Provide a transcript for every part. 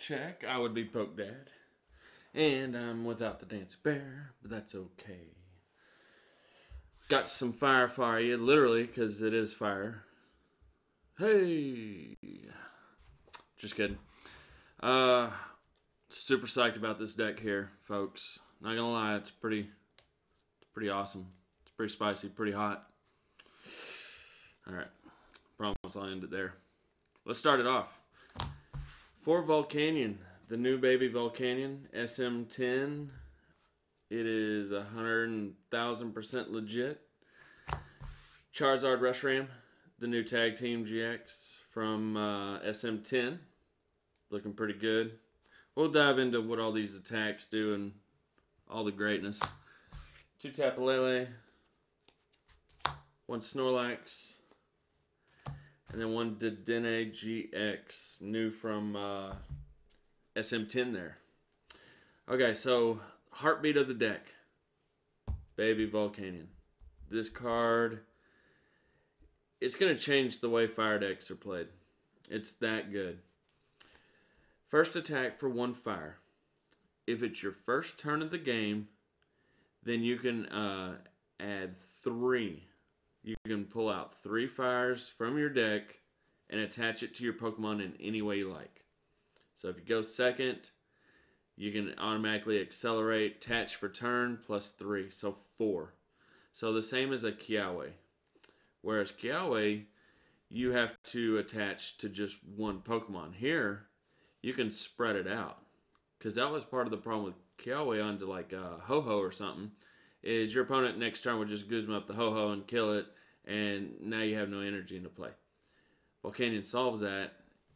check. I would be Poke Dad. And I'm without the Dance Bear, but that's okay. Got some fire for you, literally, because it is fire. Hey! Just kidding. Super psyched about this deck here, folks. Not gonna lie, it's pretty awesome. It's pretty spicy, pretty hot. Alright. Promise I'll end it there. Let's start it off. For Volcanion, the new baby Volcanion, SM10. It is 100,000% legit. Charizard Reshiram, the new Tag Team GX from SM10. Looking pretty good. We'll dive into what all these attacks do and all the greatness. 2 Tapu Lele, 1 Snorlax, and then 1 Dedenne GX, new from SM10 there. Okay, so heartbeat of the deck, Baby Volcanion. This card, it's going to change the way fire decks are played. It's that good. First attack for 1 fire. If it's your first turn of the game, then you can add 3. You can pull out 3 fires from your deck and attach it to your Pokemon in any way you like. So if you go second, you can automatically accelerate, attach for turn, plus 3, so 4. So the same as a Kiawe. Whereas Kiawe, you have to attach to just 1 Pokemon. Here, you can spread it out. Because that was part of the problem with Kiawe onto like Ho-Ho or something, is your opponent next turn would just Guzma up the Ho-Ho and kill it, and now you have no energy into play. Volcanion solves that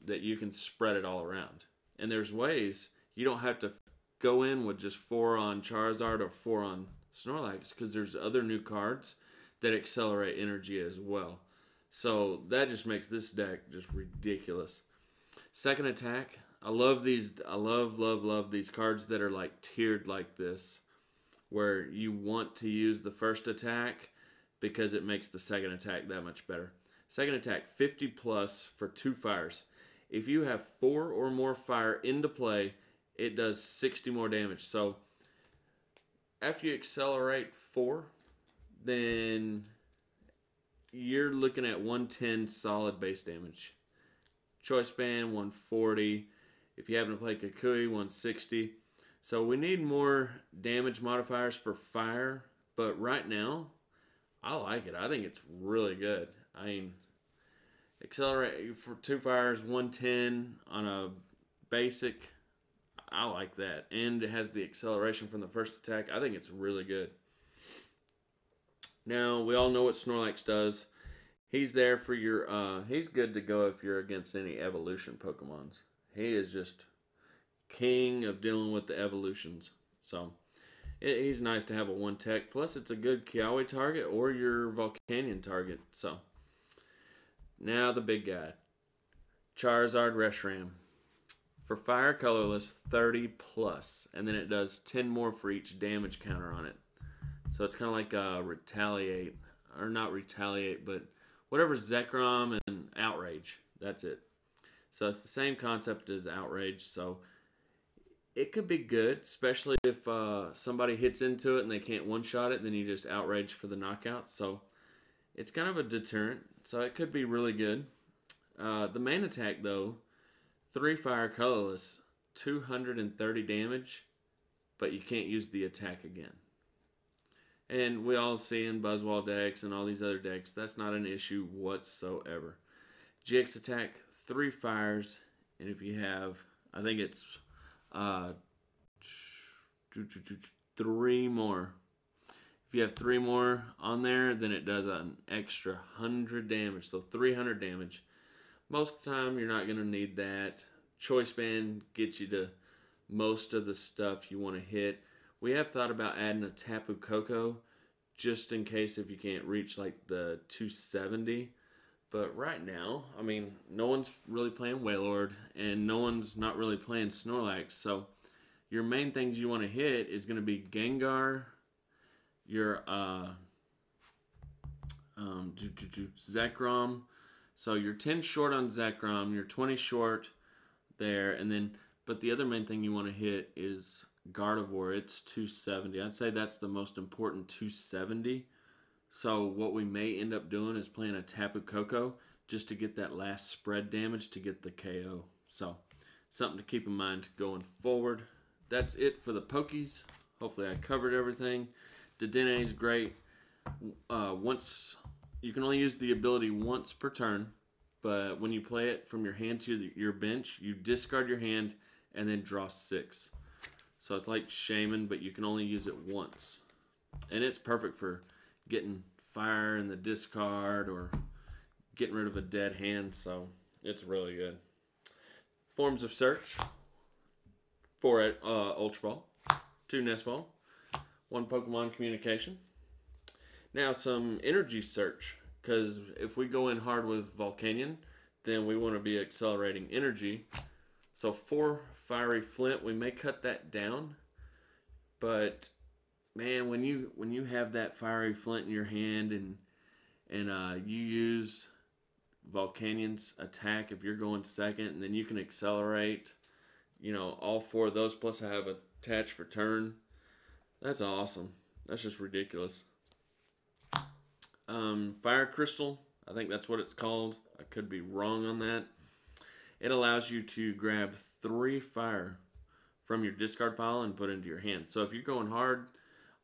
you can spread it all around. And there's ways you don't have to go in with just 4 on Charizard or 4 on Snorlax, because there's other new cards that accelerate energy as well. So that just makes this deck just ridiculous. Second attack, I love these. I love these cards that are like tiered like this, where you want to use the first attack because it makes the second attack that much better. Second attack, 50 plus for 2 fires. If you have 4 or more fire into play, it does 60 more damage. So after you accelerate 4, then you're looking at 110 solid base damage. Choice Band, 140. If you happen to play Kukui, 160. So we need more damage modifiers for fire, but right now, I like it. I think it's really good. I mean, accelerate for 2 fires, 110 on a basic. I like that. And it has the acceleration from the first attack. I think it's really good. Now, we all know what Snorlax does. He's there for your, he's good to go if you're against any evolution Pokemons. He is just king of dealing with the evolutions. So, he's nice to have a 1 tech. Plus, it's a good Kiawe target or your Volcanion target. So, now the big guy. Charizard Reshiram. For fire colorless, 30 plus. And then it does 10 more for each damage counter on it. So it's kind of like retaliate. Or not retaliate, but whatever Zekrom and Outrage. That's it. So it's the same concept as Outrage. So it could be good, especially if somebody hits into it and they can't one-shot it, then you just Outrage for the knockout. So it's kind of a deterrent. So it could be really good. The main attack, though, 3 fire colorless, 230 damage, but you can't use the attack again. And we all see in Buzzwall decks and all these other decks, that's not an issue whatsoever. GX attack, 3 fires, and if you have, I think it's 3 more. If you have 3 more on there, then it does an extra 100 damage, so 300 damage. Most of the time, you're not going to need that. Choice Band gets you to most of the stuff you want to hit. We have thought about adding a Tapu Koko just in case if you can't reach like the 270. But right now, I mean, no one's really playing Wailord and no one's not really playing Snorlax. So your main things you want to hit is going to be Gengar, your Zekrom. So you're 10 short on Zekrom, you're 20 short there, and then But the other main thing you want to hit is Gardevoir. It's 270. I'd say that's the most important 270. So what we may end up doing is playing a Tapu Koko just to get that last spread damage to get the KO. So something to keep in mind going forward. That's it for the Pokies. Hopefully I covered everything. Dedenne is great. Once you can only use the ability once per turn, but when you play it from your hand to your bench, you discard your hand and then draw 6. So it's like Shaman, but you can only use it once. And it's perfect for getting fire in the discard or getting rid of a dead hand, so it's really good. Forms of search: 4 Ultra Ball, 2 Nest Ball, 1 Pokemon Communication. Now some energy search, because if we go in hard with Volcanion, then we want to be accelerating energy. So 4 Fiery Flint, we may cut that down, but man, when you have that Fiery Flint in your hand and you use Volcanion's attack if you're going second, and then you can accelerate, all 4 of those, plus I have attached for turn. That's awesome. That's just ridiculous. Fire Crystal, I think that's what it's called. I could be wrong on that. It allows you to grab 3 fire from your discard pile and put into your hand. So if you're going hard,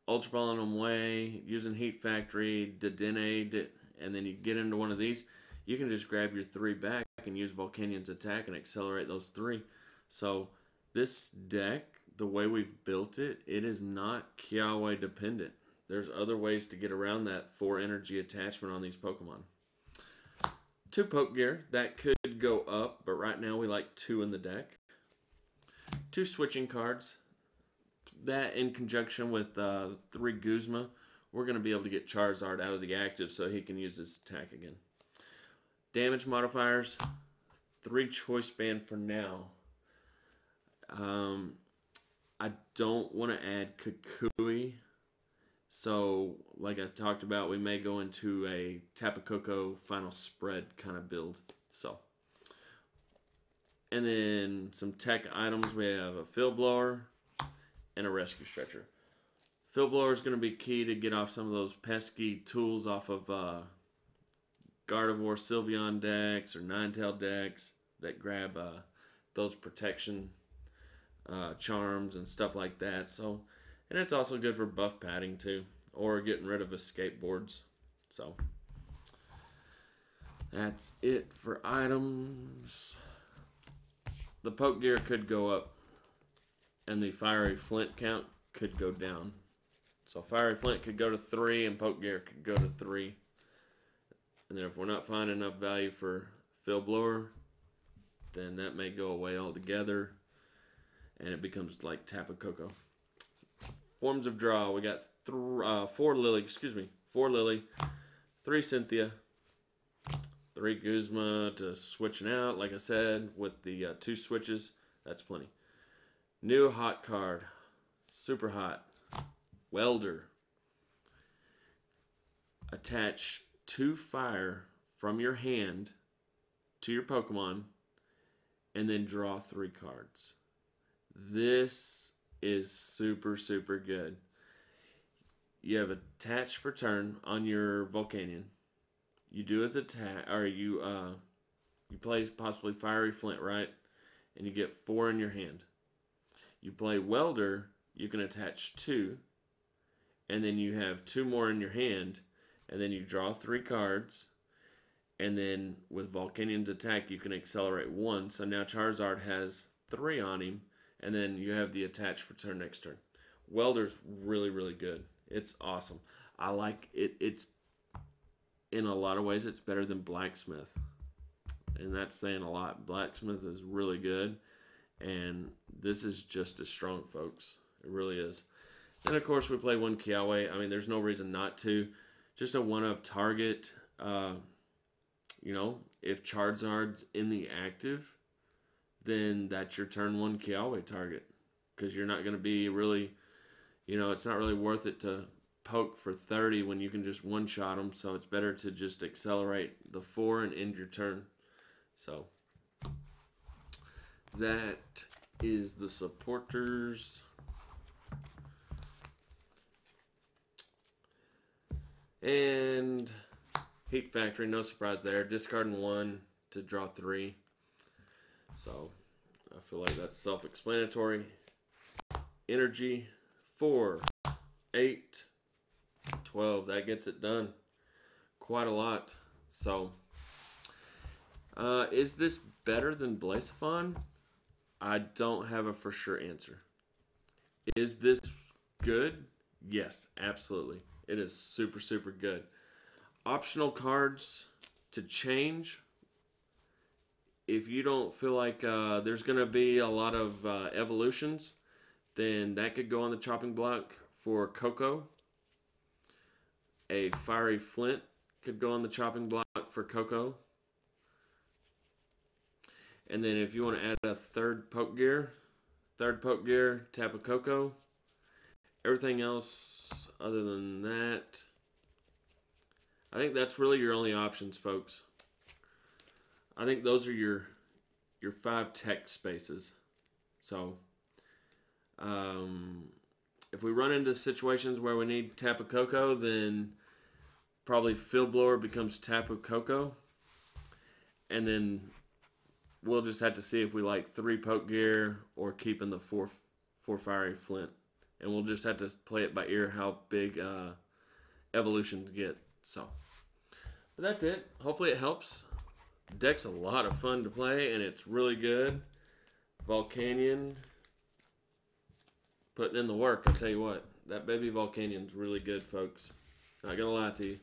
Ultra Balling them away, using Heat Factory, Dedenne, and then you get into one of these, you can just grab your 3 back and use Volcanion's attack and accelerate those 3. So this deck, the way we've built it, it is not Kiawe dependent. There's other ways to get around that 4 energy attachment on these Pokemon. 2 Poke Gear, that could go up, but right now we like 2 in the deck. 2 switching cards. That in conjunction with 3 Guzma, we're going to be able to get Charizard out of the active so he can use his attack again. Damage modifiers, 3 Choice Band for now. I don't want to add Kukui. So, like I talked about, we may go into a Tapu Koko final spread kind of build. So, and then some tech items. We have a Field Blower and a Rescue Stretcher. Field Blower is going to be key to get off some of those pesky tools off of Gardevoir Sylveon decks or Ninetale decks that grab those protection charms and stuff like that. So, and it's also good for buff padding too, or getting rid of escape boards. So that's it for items. The Poke Gear could go up, and the Fiery Flint count could go down. So Fiery Flint could go to 3, and Poke Gear could go to 3. And then if we're not finding enough value for Field Blower, then that may go away altogether, and it becomes like Tapu Koko. Forms of draw, we got 4 Lily, 3 Cynthia, 3 Guzma to switching out, like I said, with the 2 switches, that's plenty. New hot card, super hot, Welder. Attach 2 fire from your hand to your Pokemon, and then draw 3 cards. This is super, super good. You have attach for turn on your Volcanion. You do as attack, or you play possibly Fiery Flint, right? And you get 4 in your hand. You play Welder, you can attach 2, and then you have 2 more in your hand, and then you draw 3 cards, and then with Volcanion's attack, you can accelerate 1. So now Charizard has 3 on him, and then you have the attach for turn next turn. Welder's really, really good. It's awesome. I like it. It's, in a lot of ways, it's better than Blacksmith. And that's saying a lot. Blacksmith is really good, and this is just as strong, folks. It really is. And, of course, we play 1 Kiawe. I mean, there's no reason not to. Just a one-of target. If Charizard's in the active, then that's your turn 1 Kiawe target. Because you're not going to be really, it's not really worth it to poke for 30 when you can just one-shot them. So it's better to just accelerate the 4 and end your turn. So that is the supporters. And Heat Factory, no surprise there. Discarding 1 to draw 3. So I feel like that's self-explanatory. Energy, 4, 8, 12. That gets it done. Quite a lot. So, is this better than Blaziphon? I don't have a for sure answer. Is this good? Yes, absolutely. It is super, super good. Optional cards to change. If you don't feel like there's going to be a lot of evolutions, then that could go on the chopping block for Coco. A Fiery Flint could go on the chopping block for Coco. And then if you want to add a third Poke Gear, tap a Coco. Everything else other than that, I think that's really your only options, folks. I think those are your 5 tech spaces. So, if we run into situations where we need Tapu Koko, then probably Field Blower becomes Tapu Koko. And then we'll just have to see if we like 3 Poke Gear or keeping the 4 Fiery Flint. And we'll just have to play it by ear how big evolutions get. So, but that's it. Hopefully it helps. Deck's a lot of fun to play, and it's really good. Volcanion, putting in the work, I tell you what. That baby Volcanion's really good, folks. Not gonna lie to you.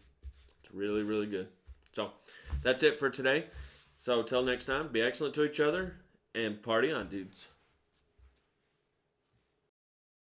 It's really, really good. So, that's it for today. So, till next time, be excellent to each other, and party on, dudes.